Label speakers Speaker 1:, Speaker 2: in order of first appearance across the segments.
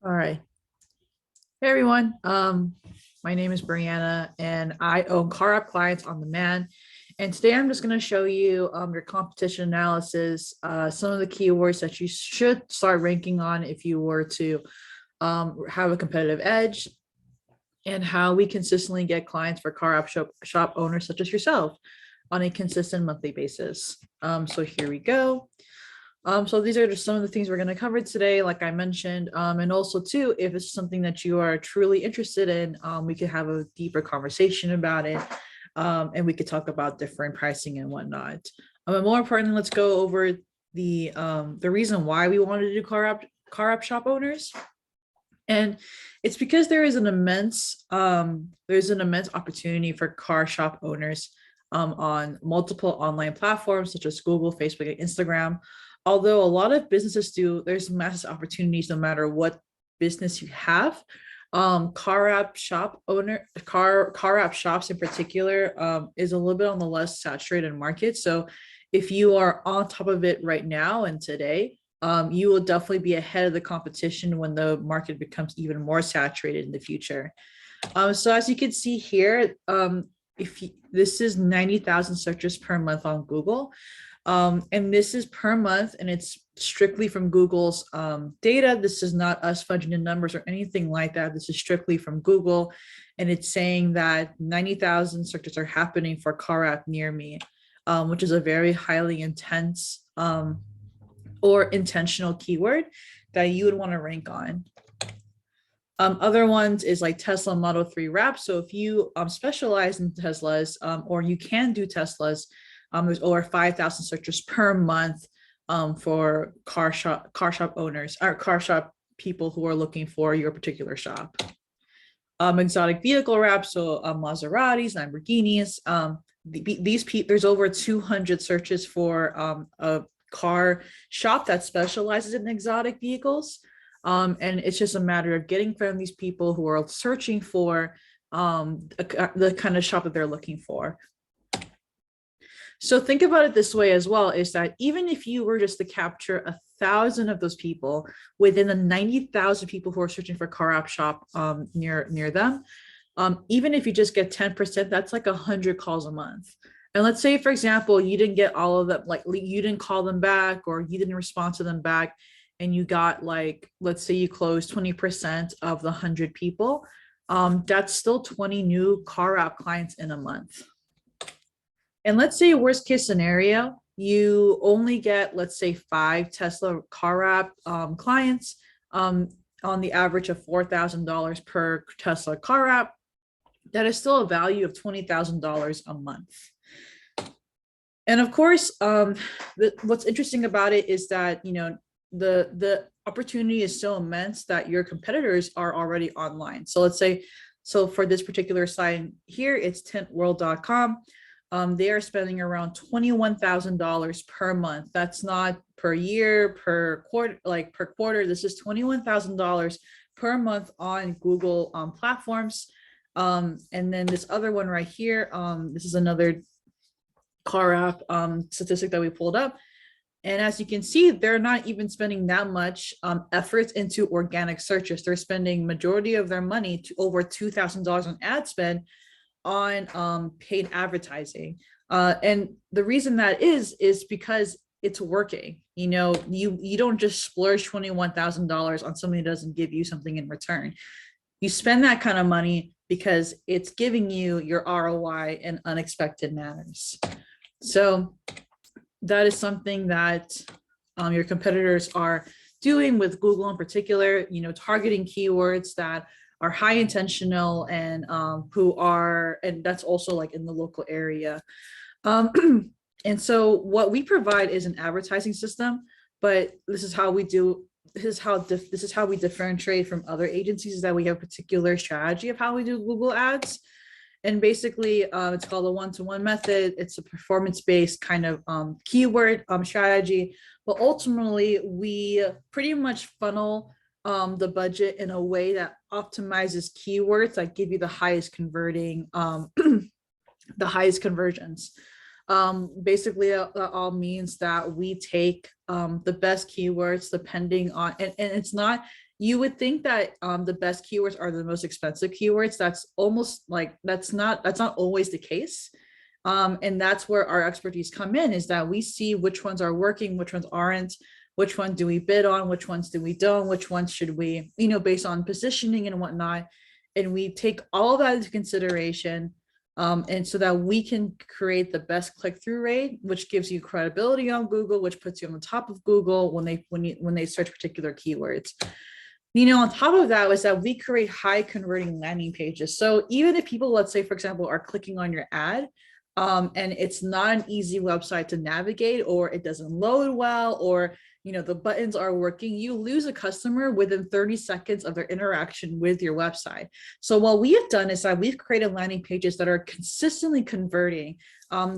Speaker 1: All right. Hey everyone. My name is Brianna and I own Car App Clients on Demand. And today I'm just going to show you your competition analysis, some of the keywords that you should start ranking on if you were to have a competitive edge, and how we consistently get clients for car app shop owners such as yourself on a consistent monthly basis. So here we go. So these are just some of the things we're going to cover today, like I mentioned, and also too, if it's something that you are truly interested in, we could have a deeper conversation about it, and we could talk about different pricing and whatnot. And more importantly, let's go over the reason why we wanted to do car app shop owners. And it's because there's an immense opportunity for car shop owners on multiple online platforms such as Google, Facebook, and Instagram. Although a lot of businesses do, there's massive opportunities no matter what business you have. Car app shops in particular is a little bit on the less saturated market. So if you are on top of it right now and today, you will definitely be ahead of the competition when the market becomes even more saturated in the future. So as you can see here, this is 90,000 searches per month on Google. And this is per month, and it's strictly from Google's data. This is not us fudging the numbers or anything like that. This is strictly from Google, and it's saying that 90,000 searches are happening for car app near me, which is a very highly intense or intentional keyword that you would want to rank on. Other ones is like Tesla Model 3 wrap. So if you specialize in Teslas, or you can do Teslas, there's over 5,000 searches per month for car shop owners or car shop people who are looking for your particular shop. Exotic vehicle wrap, so Maseratis, Lamborghinis. There's over 200 searches for a car shop that specializes in exotic vehicles. And it's just a matter of getting from these people who are searching for the kind of shop that they're looking for. So think about it this way as well, is that even if you were just to capture 1,000 of those people within the 90,000 people who are searching for car app shop near them, even if you just get 10%, that's like 100 calls a month. And let's say, for example, you didn't get all of them, like you didn't call them back or you didn't respond to them back, and you got like, let's say you closed 20% of the 100 people, that's still 20 new car app clients in a month. And let's say worst case scenario, you only get, let's say 5 Tesla car app clients on the average of $4,000 per Tesla car app. That is still a value of $20,000 a month. And of course, what's interesting about it is that, you know, the opportunity is so immense that your competitors are already online. So let's say, so for this particular site here, it's tintworld.com. They are spending around $21,000 per month. That's not per year, per quarter, like per quarter. This is $21,000 per month on Google platforms. And then this other one right here, this is another car app statistic that we pulled up. And as you can see, they're not even spending that much efforts into organic searches. They're spending majority of their money, to over $2,000 on ad spend, on paid advertising. And the reason that is because it's working. You know, you don't just splurge $21,000 on something that doesn't give you something in return. You spend that kind of money because it's giving you your ROI in unexpected manners. So that is something that your competitors are doing with Google in particular, you know, targeting keywords that are high intentional and and that's also like in the local area. And so what we provide is an advertising system, but this is how we differentiate from other agencies, is that we have a particular strategy of how we do Google ads. And basically, it's called a one-to-one method. It's a performance-based kind of keyword strategy. But ultimately, we pretty much funnel the budget in a way that optimizes keywords that give you the highest converting, the highest conversions. Basically, that all means that we take the best keywords depending on, and it's not You would think that the best keywords are the most expensive keywords. That's almost like that's not always the case. And that's where our expertise come in, is that we see which ones are working, which ones aren't, which one do we bid on, which ones do we don't, which ones should we, based on positioning and whatnot. And we take all of that into consideration. And so that we can create the best click-through rate, which gives you credibility on Google, which puts you on the top of Google when they search particular keywords. On top of that was that we create high converting landing pages. So even if people, let's say, for example, are clicking on your ad, and it's not an easy website to navigate, or it doesn't load well, or the buttons are working, you lose a customer within 30 seconds of their interaction with your website. So what we have done is that we've created landing pages that are consistently converting,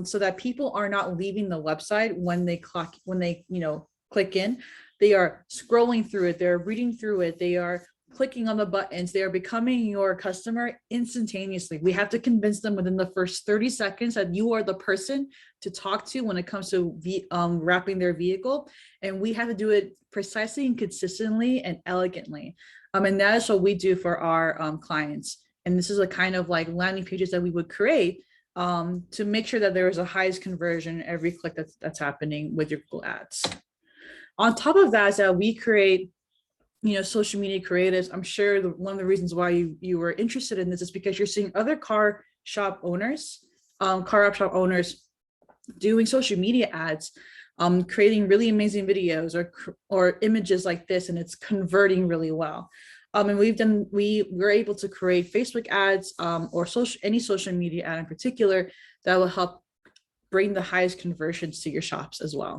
Speaker 1: so that people are not leaving the website when they click in. They are scrolling through it, they're reading through it, they are clicking on the buttons, they are becoming your customer instantaneously. We have to convince them within the first 30 seconds that you are the person to talk to when it comes to wrapping their vehicle. And we have to do it precisely and consistently and elegantly. And that is what we do for our clients. And this is a kind of like landing pages that we would create to make sure that there is a highest conversion every click that's happening with your Google ads. On top of that is that we create social media creatives. I'm sure one of the reasons why you were interested in this is because you're seeing other car shop owners doing social media ads, creating really amazing videos or images like this, and it's converting really well. And we were able to create Facebook ads or any social media ad in particular that will help bring the highest conversions to your shops as well.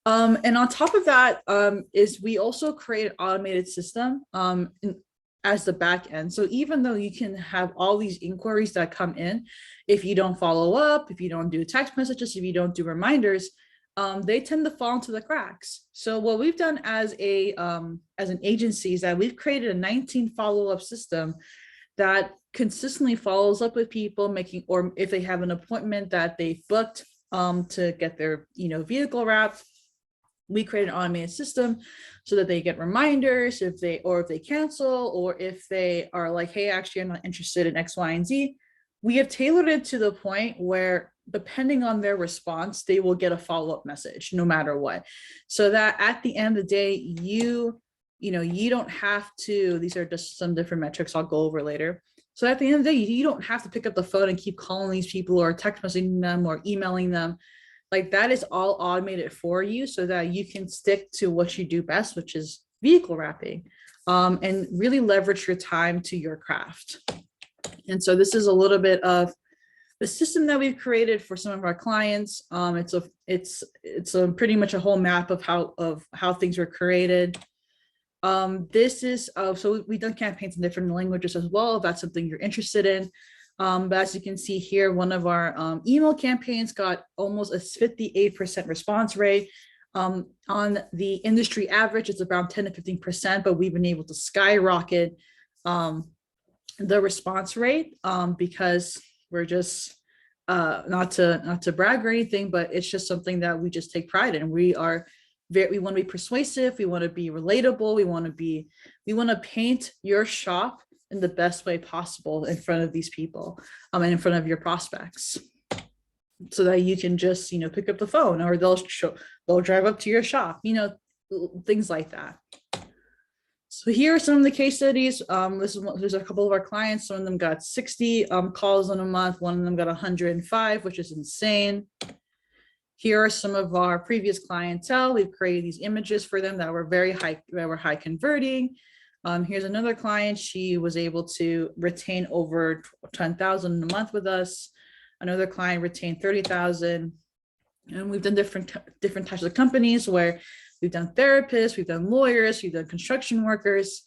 Speaker 1: And on top of that is we also create an automated system as the back end. So even though you can have all these inquiries that come in, if you don't follow up, if you don't do text messages, if you don't do reminders, they tend to fall into the cracks. So what we've done as an agency is that we've created a 19 follow-up system that consistently follows up with people, or if they have an appointment that they've booked to get their vehicle wrapped. We create an automated system so that they get reminders if they cancel, or if they are like, hey, actually, I'm not interested in X, Y, and Z. We have tailored it to the point where, depending on their response, they will get a follow-up message no matter what. So that at the end of the day, you don't have to, these are just some different metrics I'll go over later. So at the end of the day, you don't have to pick up the phone and keep calling these people or text messaging them or emailing them. Like, that is all automated for you so that you can stick to what you do best, which is vehicle wrapping, and really leverage your time to your craft. And so this is a little bit of the system that we've created for some of our clients. It's pretty much a whole map of how things were created. This is so we've done campaigns in different languages as well, if that's something you're interested in. But as you can see here, one of our email campaigns got almost a 58% response rate. On the industry average, it's around 10 to 15%, but we've been able to skyrocket the response rate because we're just not to brag or anything, but it's just something that we just take pride in. We want to be persuasive, we want to be relatable, we want to paint your shop in the best way possible in front of these people and in front of your prospects, so that you can just pick up the phone, or they'll drive up to your shop, things like that. So here are some of the case studies. There's a couple of our clients. Some of them got 60 calls in a month. One of them got 105, which is insane. Here are some of our previous clientele. We've created these images for them that were high converting. Here's another client. She was able to retain over 10,000 a month with us. Another client retained 30,000. And we've done different types of companies where we've done therapists, we've done lawyers, we've done construction workers.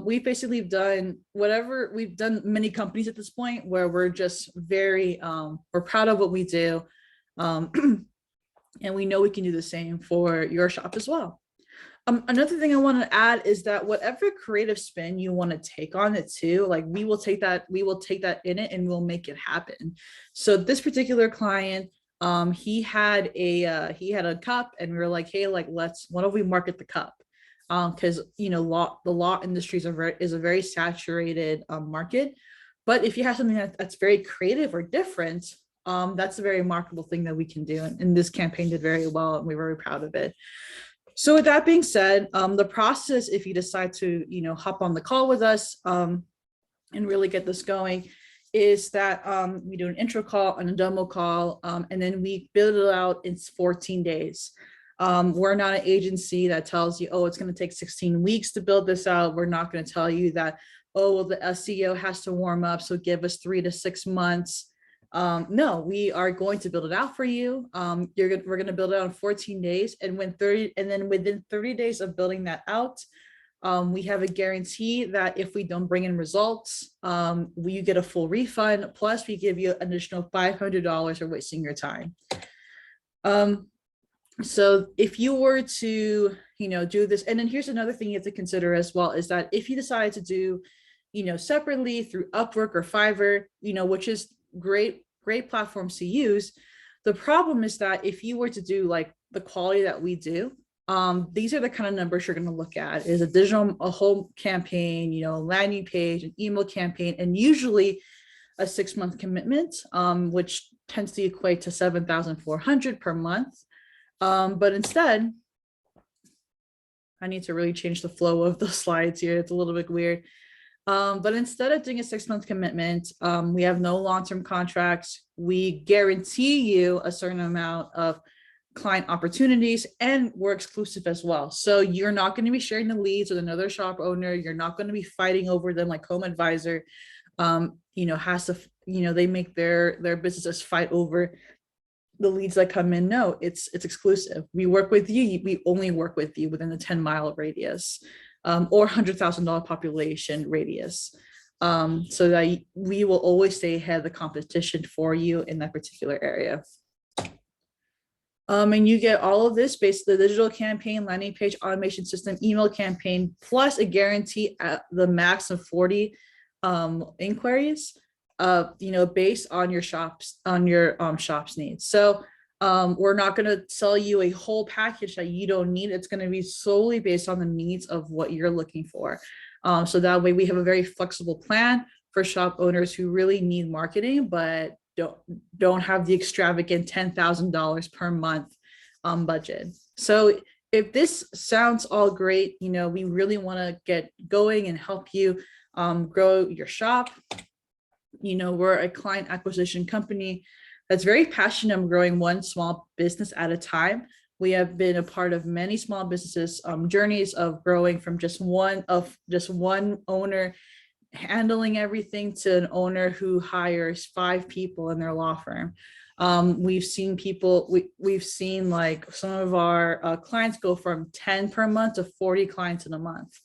Speaker 1: We've basically done we've done many companies at this point where we're just we're proud of what we do. And we know we can do the same for your shop as well. Another thing I want to add is that whatever creative spin you want to take on it too, like we will take that in it and we'll make it happen. So this particular client, He had a cup, and we were like, hey, like, why don't we market the cup? Because the law industry is a very saturated market. But if you have something that's very creative or different, that's a very remarkable thing that we can do. And this campaign did very well, and we're very proud of it. So with that being said, the process, if you decide to, hop on the call with us, and really get this going, is that we do an intro call and a demo call, and then we build it out in 14 days. We're not an agency that tells you, oh, it's going to take 16 weeks to build this out. We're not going to tell you that, oh, well, the SEO has to warm up, so give us 3 to 6 months. No, we are going to build it out for you. We're going to build it out in 14 days, and then within 30 days of building that out, we have a guarantee that if we don't bring in results, you get a full refund. Plus, we give you an additional $500 for wasting your time. So if you were to, do this, and then here's another thing you have to consider as well, is that if you decide to do, separately through Upwork or Fiverr, which is great platforms to use. The problem is that if you were to do like the quality that we do, these are the kind of numbers you're going to look at: is a whole campaign, landing page, an email campaign, and usually a 6-month commitment, which tends to equate to $7,400 per month. But instead, I need to really change the flow of the slides here. It's a little bit weird. But instead of doing a 6-month commitment, we have no long-term contracts. We guarantee you a certain amount of client opportunities, and we're exclusive as well. So you're not going to be sharing the leads with another shop owner. You're not going to be fighting over them like Home Advisor, has to, they make their businesses fight over the leads that come in. No, it's exclusive. We work with you. We only work with you within the 10-mile radius, or $100,000 population radius, so that we will always stay ahead of the competition for you in that particular area. And you get all of this based on the digital campaign, landing page automation system, email campaign, plus a guarantee at the max of 40 inquiries, based on your shop's needs. So we're not going to sell you a whole package that you don't need. It's going to be solely based on the needs of what you're looking for. So that way we have a very flexible plan for shop owners who really need marketing, but don't have the extravagant $10,000 per month budget. So if this sounds all great, we really want to get going and help you grow your shop. We're a client acquisition company that's very passionate on growing one small business at a time. We have been a part of many small businesses journeys of growing from just one owner handling everything to an owner who hires 5 people in their law firm. We've seen like some of our clients go from 10 per month to 40 clients in a month.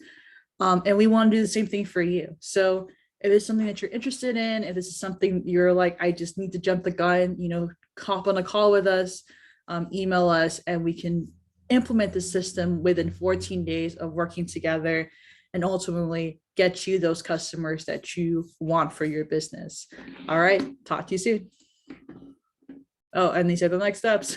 Speaker 1: And we want to do the same thing for you. So if it's something that you're interested in, if this is something you're like, I just need to jump the gun, hop on a call with us, email us, and we can implement the system within 14 days of working together and ultimately get you those customers that you want for your business. All right, talk to you soon. Oh, and these are the next steps.